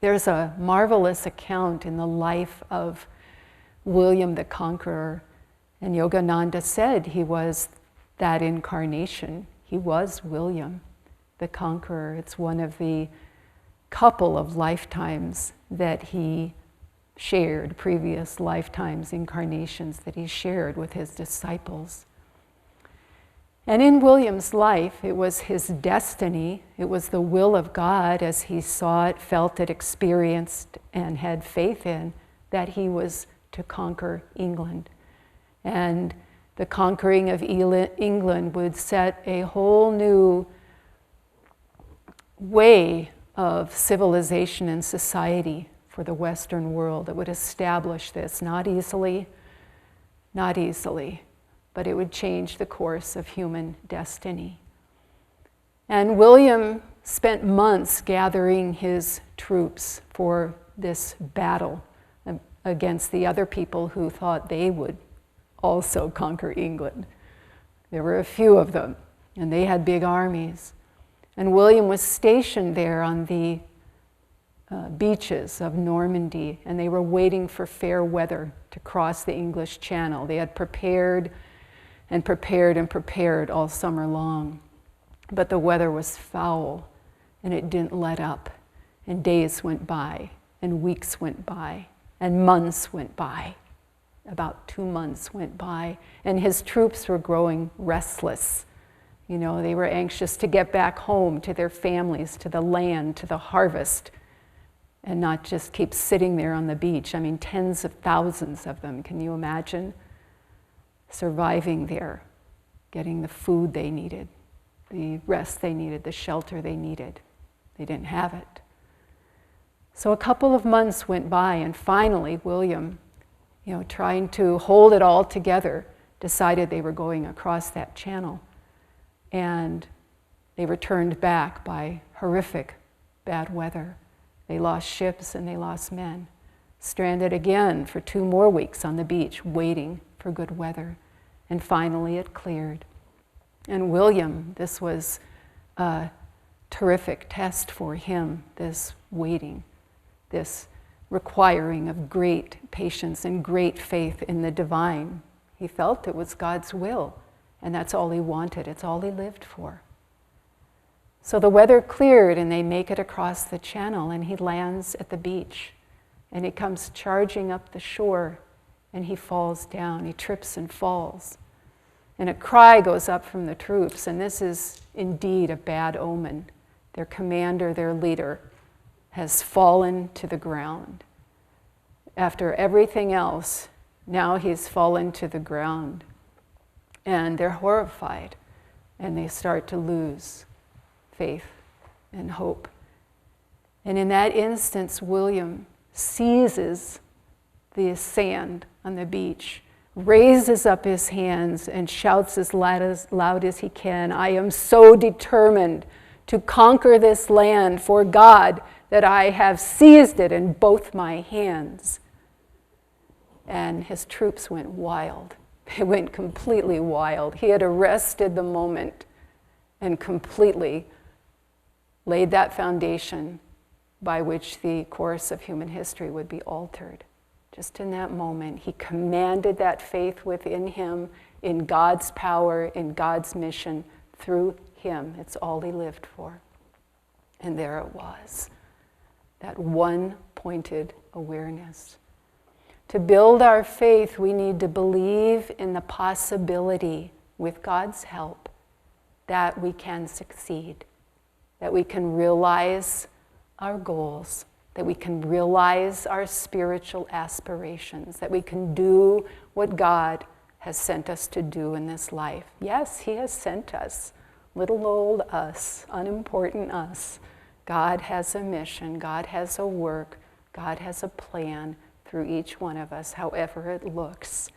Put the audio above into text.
There's a marvelous account in the life of William the Conqueror, and Yogananda said he was that incarnation. He was William the Conqueror. It's one of the couple of lifetimes that he shared, previous lifetimes, incarnations that he shared with his disciples. And in William's life, it was his destiny, it was the will of God as he saw it, felt it, experienced, and had faith in, that he was to conquer England. And the conquering of England would set a whole new way of civilization and society for the Western world. It would establish this, not easily, but it would change the course of human destiny. And William spent months gathering his troops for this battle against the other people who thought they would also conquer England. There were a few of them, and they had big armies. And William was stationed there on the beaches of Normandy, and they were waiting for fair weather to cross the English Channel. They had prepared and prepared and prepared all summer long. But the weather was foul, and it didn't let up. And days went by, and weeks went by, and months went by. About 2 months went by, and his troops were growing restless. You know, they were anxious to get back home to their families, to the land, to the harvest, and not just keep sitting there on the beach. I mean, tens of thousands of them. Can you imagine surviving there, getting the food they needed, the rest they needed, the shelter they needed? They didn't have it. So a couple of months went by, and finally William, trying to hold it all together, decided they were going across that channel. And they were turned back by horrific bad weather. They lost ships and they lost men. Stranded again for 2 more weeks on the beach, waiting for good weather. And finally it cleared. And William, this was a terrific test for him, this waiting, this requiring of great patience and great faith in the divine. He felt it was God's will, and that's all he wanted. It's all he lived for. So the weather cleared, and they make it across the channel, and he lands at the beach, and he comes charging up the shore, and he falls down. He trips and falls. And a cry goes up from the troops, and this is indeed a bad omen. Their commander, their leader, has fallen to the ground. After everything else, now he's fallen to the ground. And they're horrified, and they start to lose faith and hope. And in that instance, William seizes the sand on the beach, raises up his hands, and shouts as loud as he can, "I am so determined to conquer this land for God that I have seized it in both my hands." And his troops went wild. They went completely wild. He had arrested the moment and completely laid that foundation by which the course of human history would be altered. Just in that moment, he commanded that faith within him in God's power, in God's mission through him. It's all he lived for. And there it was, that one pointed awareness. To build our faith, we need to believe in the possibility, with God's help, that we can succeed, that we can realize our goals, that we can realize our spiritual aspirations, that we can do what God has sent us to do in this life. Yes, he has sent us, little old us, unimportant us. God has a mission, God has a work, God has a plan through each one of us, however it looks.